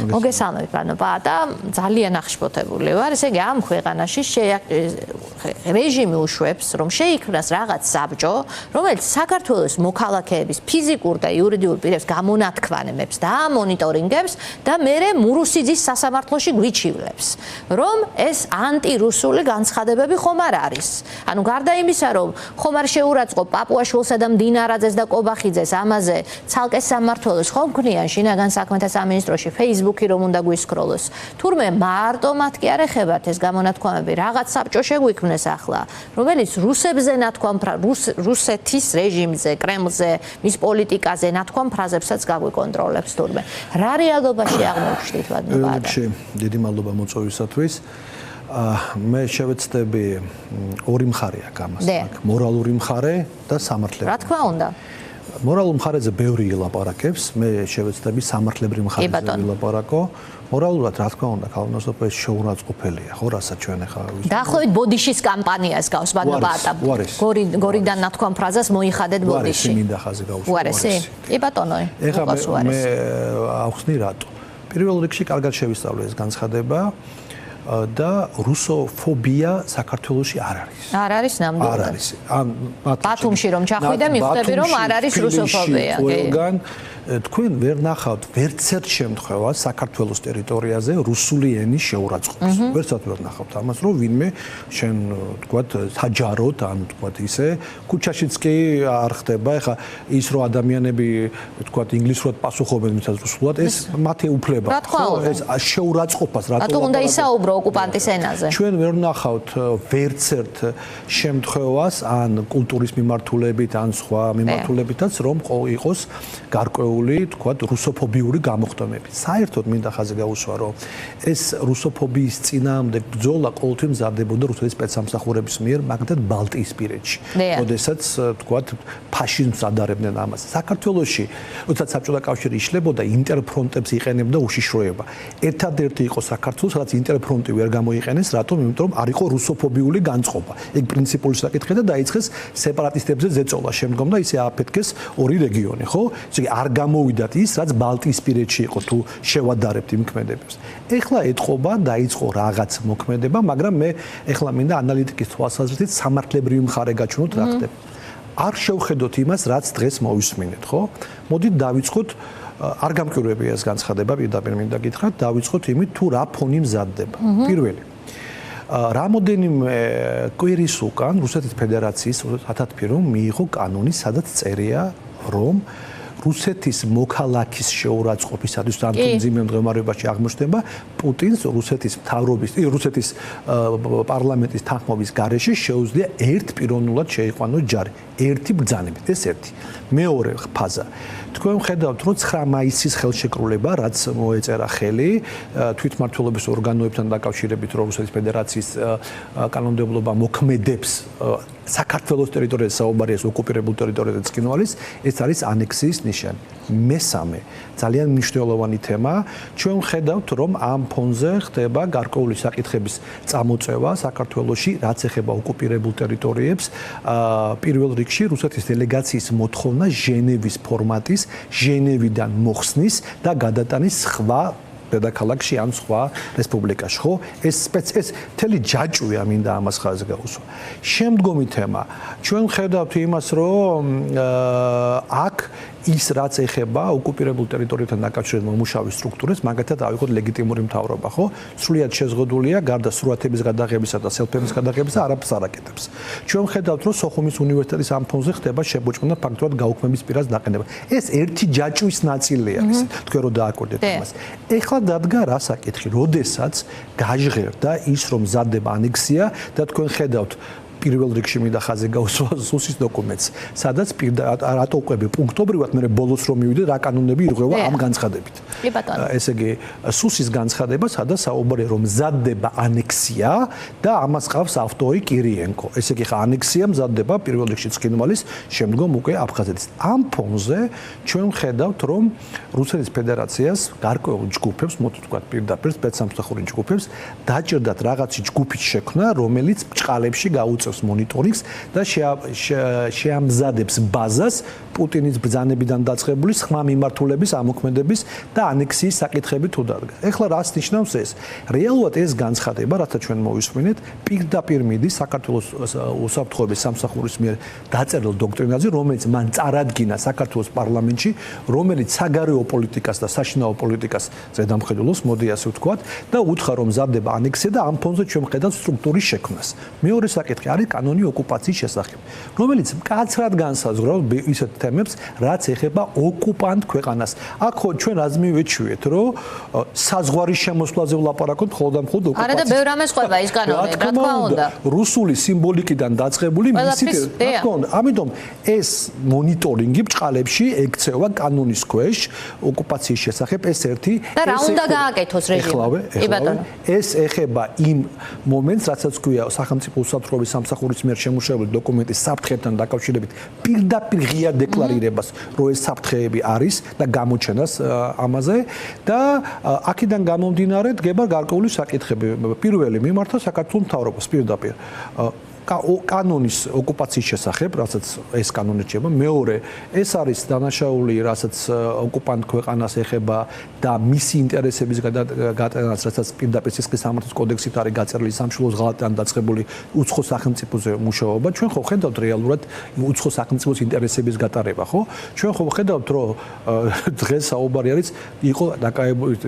მოგესალმებით, ბატონო პაატა, ძალიან აღშფოთებული ვარ. ესე იგი, ამ ქვეყანაში რეჟიმი უშვებს, რომ შეიქმნას რაღაც საბჭო, რომელიც საქართველოს მოქალაქეების ფიზიკურ და იურიდიულ პირებს გამონათქვამებს და მონიტორინგებს და მერე მურუსიძის სასამართლოში გვიჩივლებს, რომ ეს ანტირუსული განცხადებები ხომ არ არის. ანუ გარდა იმისა, რომ ხომ არ შეურაცხყოფ პაპუაშვილსა და მდინარაძეს და კობახიძეს ამაზე ცალკე სამმართველოს ხომ ქმნიან შინაგან საქმეთა სამინისტროში Facebook-ი რომ უნდა გვისკროლოს. თურმე მარტო მათ კი არ ეხებათ ეს გამონათქვამები, რაღაც საბჭო შეგვიქმნეს ახლა, რომელიც რუსებზე ნათქვამფრა, რუსეთის რეჟიმზე, კრემლზე, მის პოლიტიკაზე ნათქვამ ფრაზებსაც გაგვიკონტროლებს თურმე. რა რეალობაში აღმოჩნდით, ბატონო პაატა? დიდი მადლობა მოწვევისათვის. მე შევეცდები ორი მხარე აქვს ამას, მორალური მხარე და სამართლებრივი. რა თქმა უნდა. მორალურ მხარეზე ბევრი ილაპარაკებს, მე შევეცდები სამართლებრივ მხარეზე ვილაპარაკო. მორალურად რა თქმა უნდა, ქალნოსოფე შეურაცხყოფელია, ხო, რასაც ჩვენ ახლა დაახლოებით ბოდიშის კამპანიას გავს, ბატონო პაატა. გორიდან ნათქვამ ფრაზას მოიხადეთ ბოდიში. მინდა ხაზი გავუსვა. უარესი? კი ბატონო, უყოს უარესი. მე ავხსნი რატო. პირველ რიგში კარგად შევისწავლე ეს განცხადება. და რუსოფობია საქართველოში არ არის. არ არის ნამდვილად. არ არის. ბათუმში რომ ჩახვიდე, მიხვდები რომ არ არის რუსოფობია. ყველგან თქვენ ვერ ნახავთ ვერცერთ შემთხვევას საქართველოს ტერიტორიაზე რუსული ენის შეურაცხყოფას. ვერცერთ ვერ ნახავთ ამას, რომ ვინმე შენ თქვათ საჯაროდ ან თქვათ ისე ქუჩაშიც კი არ ხდება. ეხლა ის რომ ადამიანები თქვათ ინგლისურად პასუხობენ მითაც რუსულად, ეს მათი უფლება. ეს შეურაცხყოფას რატო უნდა ისაუბრო ოკუპანტის ენაზე? ჩვენ ვერ ნახავთ ვერცერთ შემთხვევას ან კულტურის მიმართულებით ან სხვა მიმართულებითაც რომ იყოს გარკვეული თქვათ რუსოფობიური გამოხდომები. საერთოდ მინდა ხაზი გაუსვა, რომ ეს რუსოფობიის წინააღმდეგ ბრძოლა ყოველთვის მზადდებოდა რუსეთის სპეცსამსახურების მიერ, მაგალითად ბალტიისპირეთში. როდესაც თქვათ ფაშიზმს ადარებდნენ ამას. საქართველოში, როდესაც საბჭოთა კავშირი იშლებოდა, ინტერფრონტებს იყენებდა უშიშროება. ერთადერთი იყო საქართველოს, სადაც ინტერფრონტი ვერ გამოიყენეს, რატომ? იმიტომ რომ არ იყო რუსოფობიული განწყობა. ეგ პრინციპული საკითხია და დაიწყეს სეპარატისტებზე ზეწოლა. შემდგომ და ისე ააფეთქეს ორი რეგიონი, ხო? ესე იგი არ გამოვიდათ ის, რაც ბალტიისპირეთში იყო თუ შევადარებთ იმ ქმედებებს. ეხლა ეთყობა დაიწყო რაღაც მოქმედება, მაგრამ მე ეხლა მინდა ანალიტიკის თვალსაზრისით სამართლებრივი მხარე გაჩვენოთ რა ხდება. არ შევხედოთ იმას, რაც დღეს მოვისმინეთ, ხო? მოდით დავიწყოთ არ გამკვირვებია ეს განცხადება, პირდაპირ მინდა გითხრათ, დავიწყოთ იმით თუ რა ფონი მზადდება. პირველი რამოდენიმე კვირის უკან რუსეთის ფედერაციის ათათფირომ მიიღო კანონი, სადაც წერია, რომ რუსეთის მოქალაქის შეურაცხყოფისათვის და მძიმე მდგომარეობაში აღმოჩნდება პუტინს რუსეთის მთავრობის, რუსეთის პარლამენტის თანხმობის გარეშე შეუძლია ერთპიროვნულად შეიყვანოს ჯარი. ერთი ბრძანებით, ეს ერთი. მეორე ფაზა. თქვენ ხედავთ, რომ 9 მაისის ხელშეკრულება, რაც მოეწერა ხელი თვითმმართველობის ორგანოებთან დაკავშირებით, რომ რუსეთის ფედერაციის კანონმდებლობა მოქმედებს საქართველოს ტერიტორიაზე საუბარია ოკუპირებულ ტერიტორიაზე ცხინვალის, ეს არის ანექსიის ნიშანი. მესამე, ძალიან მნიშვნელოვანი თემა, ჩვენ ხედავთ, რომ ამ ფონზე ხდება გარკვეული საკითხების წამოწევა საქართველოში, რაც ეხება ოკუპირებულ ტერიტორიებს. პირველ რიგში რუსეთის დელეგაციის მოთხოვნა ჟენევის ფორმატის, ჟენევიდან მოხსნის და გადატანის სხვა დედაქალაქში ან სხვა რესპუბლიკაში, ხო? ეს მთელი ჯაჭვია, მინდა ამას ხაზი გაუსვა. შემდგომი თემა, ჩვენ ხედავთ იმას, რომ აქ ის რაც ეხება ოკუპირებულ ტერიტორიებთან დაკავშირებით მომუშავე სტრუქტურებს, მაგათაც ავიღოთ ლეგიტიმური მთავრობა, ხო? სრულიად შეზღუდულია, გარდა სურათების გადაღებისა და სელფების გადაღებისა, არაფერს არ აკეთებს. ჩვენ ხედავთ, რომ სოხუმის უნივერსიტეტის ამ ფონზე ხდება შებოჭყვნა ფაქტურად გაუქმების პირას დაყენება. ეს ერთი ჯაჭვის ნაწილია, თქვენ რო დააკვირდეთ ამას. ეხლა დადგა რა საკითხი, როდესაც გაჟღერდა ის, რომ მზადდება ანექსია და თქვენ ხედავთ პირველ რიგში მინდა ხაზი გაუსვა სუსის დოკუმენტს, სადაც რატო უყვები პუნქტობრივად მე ბოლოს რომ მივიდე რა კანონები ირღვევა ამ განცხადებით. ესე იგი სუსის განცხადება, სადაც საუბარია რომ მზადდება ანექსია და ამას ყავს ავტორი კირიენკო. ესე იგი ხა ანექსია მზადდება პირველ რიგში ცხინვალის, შემდგომ უკვე აფხაზეთის. ამ ფონზე ჩვენ ხედავთ რომ რუსეთის ფედერაციას გარკვეულ ჯგუფებს, მოდი ვთქვათ პირდაპირ სპეცსამსახური ჯგუფებს დაჭირდათ რაღაცი ჯგუფის შექმნა, რომელიც ბჭყალებში გაუწევს მონიტორინგს და შეამზადებს ბაზას პუტინის ბრძანებიდან დაწყებული სხვა მიმართულების ამოქმედების და ანექსიის საკითხები თუ დადგა. ეხლა რას ნიშნავს ეს? რეალურად ეს განცხადება, რათა ჩვენ მოვისმინეთ, პირდაპირ მიდის საქართველოს უსაფრთხოების სამსახურის მიერ დაწერილ დოქტრინაზე, რომელიც მან წარადგინა საქართველოს პარლამენტში, რომელიც საგარეო პოლიტიკას და საშინაო პოლიტიკას ზედამხედველობს, მოდი ასე ვთქვათ, და უთხრა, რომ მზადდება ანექსია და ამ ფონზე ჩვენ ვხედავთ სტრუქტურის შექმნას. მეორე საკითხი არის კანონი ოკუპაციის შესახებ, რომელიც მკაცრად განსაზღვრავს ისეთ თემებს, რაც ეხება ოკუპანტ ქვეყანას. აქ ხო ჩვენ რას მივეჩვიეთ, რომ საზღვარის შემოსვლაზე ვლაპარაკობთ მხოლოდ და მხოლოდ ოკუპაციის. არა და ბევრ ამას ყვება ის კანონი, რა თქმა უნდა. რუსული სიმბოლიკიდან დაწყებული მისით, რა თქმა უნდა. ამიტომ ეს მონიტორინგი ბჭყალებში ექცევა კანონის ქვეშ ოკუპაციის შესახებ, ეს ერთი. და რა უნდა გააკეთოს რეჟიმი? ეს ეხება იმ მომენტს, რასაც ქვია სახელმწიფო უსაფრთხოების სამსახურის მიერ შემუშავებული დოკუმენტის საფრთხეებთან დაკავშირებით პირდაპირ ღია დეკლარირებას, რომ ეს საფრთხეები არის და გამოჩენას ამაზე და აქედან გამომდინარე დგება გარკვეული საკითხები. პირველი მიმართა საქართველოს მთავრობას პირდაპირ კანონის ოკუპაციის შესახებ, რასაც ეს კანონი რჩება. მეორე, ეს არის დანაშაული, რასაც ოკუპანტ ქვეყანას ეხება და მისი ინტერესების გატანას, რასაც პირდაპირ სისხლის სამართლის კოდექსით არის გაწერილი სამშობლოს ღალატიდან დაწყებული უცხო სახელმწიფოზე მუშაობა. ჩვენ ხო ხედავთ რეალურად უცხო სახელმწიფოს ინტერესების გატარება, ხო? ჩვენ ხო ხედავთ, რომ დღეს საუბარი არის იყო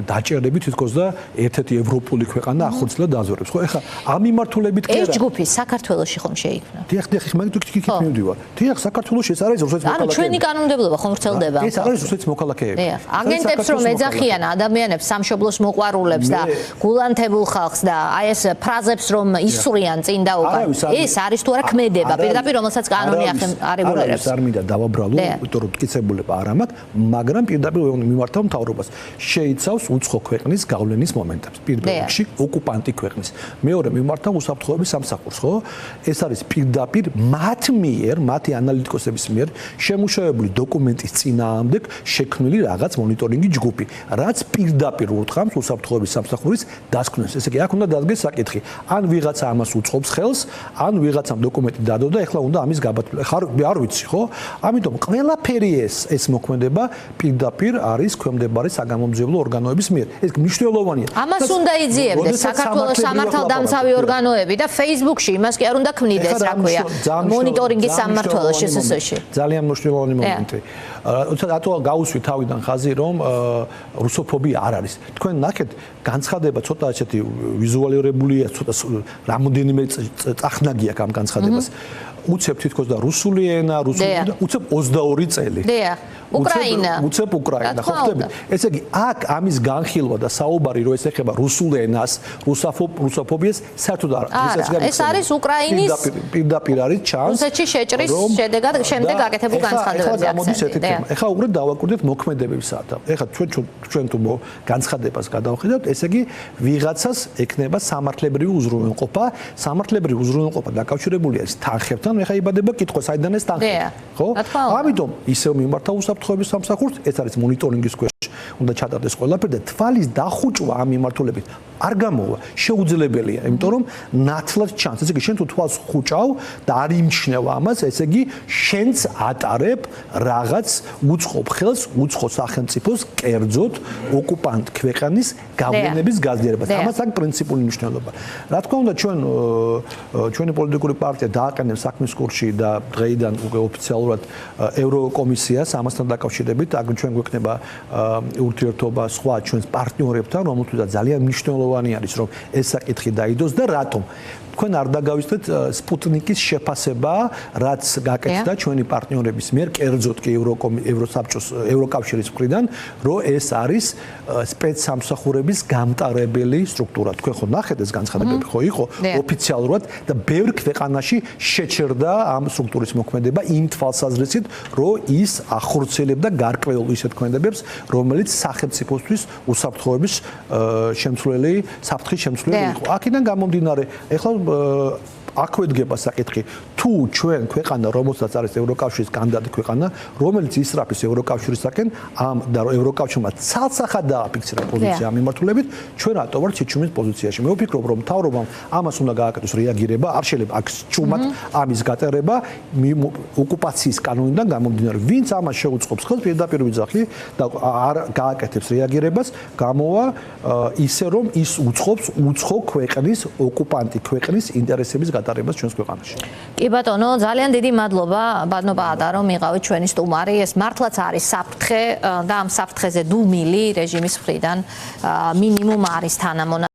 დაჭერები თითქოს და ერთ-ერთი ევროპული ქვეყანა ახორციელა დაზვერებს, ხო? ეხლა ამ მიმართულებით კი არა. ეს ჯგუფი საქართველოში ხომ შეიქმნა? დიახ, მაგით იქ მივდივარ. დიახ, საქართველოში ეს არის რუსეთის მოქალაქეები. ანუ ჩვენი კანონმდებლობა ხომ ვრცელდება? ეს არის რუსეთის მოქალაქეები. დიახ, აგენტებს რომ ეძახიან ადამიანებს, სამშობლოს მოყვარულებს და გულანთებულ ხალხს და აი ეს ფრაზებს რომ ისვრიან წინ და უკან. ეს არის თუ არა ქმედება, პირდაპირ რომელსაც კანონი აღიარებს. არ მინდა დავაბრალო, იმიტომ რომ მტკიცებულება არ ამაქვს, მაგრამ პირდაპირ მიმართავ მთავრობას. შეიცავს უცხო ქვეყნის გავლენის მომენტებს. პირველ რიგში ოკუპანტი ქვეყნის. მეორე მიმართავ უსაფრთხოების სამსახურს, ხო? ეს არის პირდაპირ მათ მიერ, მათი ანალიტიკოსების მიერ შემუშავებული დოკუმენტის წინააღმდეგ შექმნილი რაღაც მონიტორინგი ჯგუფი, რაც პირდაპირ ურთხამს უსაფრთხოების სამსახურის დასკვნას. ესე იგი, აქ უნდა დადგეს საკითხი, ან ვიღაცა ამას უწყობს ხელს, ან ვიღაცამ დოკუმენტი დადო და ეხლა უნდა ამის გაბატონება. არ ვიცი, ხო? ამიტომ ყველაფერი ეს მოქმედება პირდაპირ არის ქვემდებარე საგამომძიებლო ორგანოების მიერ. ეს მნიშვნელოვანია. ამას უნდა იძიებდეს საქართველოს სამართალდამცავი ორგანოები და Facebook-ში იმას კი არ უნდა ქმნიდეს, რა ქვია, მონიტორინგის სამმართველოს შესაძლოში. ძალიან მნიშვნელოვანი მომენტი. რატო გაუსვით თავიდან ხაზი, რომ რუსოფობია არ არის. თქვენ ნახეთ, განცხადება ცოტა ასეთი ვიზუალირებულია, ცოტა რამოდენიმე წახნაგი აქვს ამ განცხადებას. უცებ თითქოს და რუსული ენა, უცებ 22 წელი. დიახ. უკრაინა. უცებ უკრაინა, ხო ხდები? ესე იგი, აქ ამის განხილვა და საუბარი, რომ ეს ეხება რუსულ ენას, რუსოფობიას, საერთოდ არ არის. ეს არის უკრაინის პირდაპირ არის ჩანს. რუსეთში შეჭრის შედეგად შემდეგ გაკეთებულ განცხადებებზე აქცენტი. ეხლა უბრალოდ დავაკვირდეთ მოქმედებებისათა. ეხლა ჩვენ თუ განცხადებას გადავხედავთ, ესე იგი, ვიღაცას ექნება სამართლებრივი უზრუნველყოფა, სამართლებრივი უზრუნველყოფა დაკავშირებული არის თანხებთან, ეხლა იბადება კითხვა, საიდან ეს თანხები, ხო? ამიტომ ისევ მიმართავ უსაფრთხოების სამსახურს, ეს არის მონიტორინგის ქვეშ. უნდა ჩატარდეს ყველაფერი და თვალის დახუჭვა ამ მიმართულებით არ გამოვა, შეუძლებელია, იმიტომ რომ ნათლად ჩანს. ესე იგი, შენ თუ თვალს ხუჭავ და არ იმჩნევ ამას, ესე იგი, შენც ატარებ რაღაც უცხო ხელს, უცხო სახელმწიფოს კერძოდ ოკუპანტ ქვეყნის გავლენების გაზიარებას. ამას აქვს პრინციპული მნიშვნელობა. რა თქმა უნდა, ჩვენი პოლიტიკური პარტია დააყენებს საქმის კურსში და დღეიდან უკვე ოფიციალურად ევროკომისიას ამასთან დაკავშირებით, აგრეთვე ჩვენ გვექნება ურთიერთობა სხვა ჩვენს პარტნიორებთან, რომელთაც ძალიან მნიშვნელოვანი არის, რომ ეს საკითხი დაიდოს და რატომ? თქვენ არ დაგავიწყდეთ სპუტნიკის შეფასება, რაც გაკეთდა ჩვენი პარტნიორების მიერ, კერძოდ კი ევროსაბჭოს, ევროკავშირის მხრიდან, რომ ეს არის სპეცსამსახურების გამტარებელი სტრუქტურა. თქვენ ხო ნახეთ ეს განცხადებები, ხო იყო ოფიციალურად და ბევრ ქვეყანაში შეჩერდა ამ სტრუქტურის მოქმედება იმ თვალსაზრისით, რომ ის ახორციელებდა გარკვეულ ისეთ ქმედებებს, რომელიც სახელმწიფოსთვის უსაფრთხოების საფრთხის შემცვლელი იყო. აქედან გამომდინარე, ეხლა აქვე დგება საკითხი, თუ ჩვენ ქვეყანა, რომელსაც არის ევროკავშირის კანდიდატი ქვეყანა, რომელიც ისრაფის ევროკავშირისაკენ, და ევროკავშირმა ცალსახად დააფიქსირა პოზიცია ამ მიმართულებით, ჩვენ რატო ვართ სიჩუმის პოზიციაში? მე ვფიქრობ, რომ მთავრობამ ამას უნდა გააკეთოს რეაგირება, არ შეიძლება აქ ჩუმად ამის გატარება ოკუპაციის კანონიდან გამომდინარე. ვინც ამას შეუწყობს ხელს პირდაპირ ვიძახი და არ გააკეთებს რეაგირებას, გამოვა ისე რომ ის უწყობს უცხო ქვეყნის, ოკუპანტი ქვეყნის ინტერესების გატარებას ჩვენს ქვეყანაში. კი ბატონო, ძალიან დიდი მადლობა ბატონო რომ იყავით ჩვენი სტუმარი. ეს მართლაც არის საფრთხე და ამ საფრთხეზე დუმილი რეჟიმის მხრიდან მინიმუმ არის თანამონა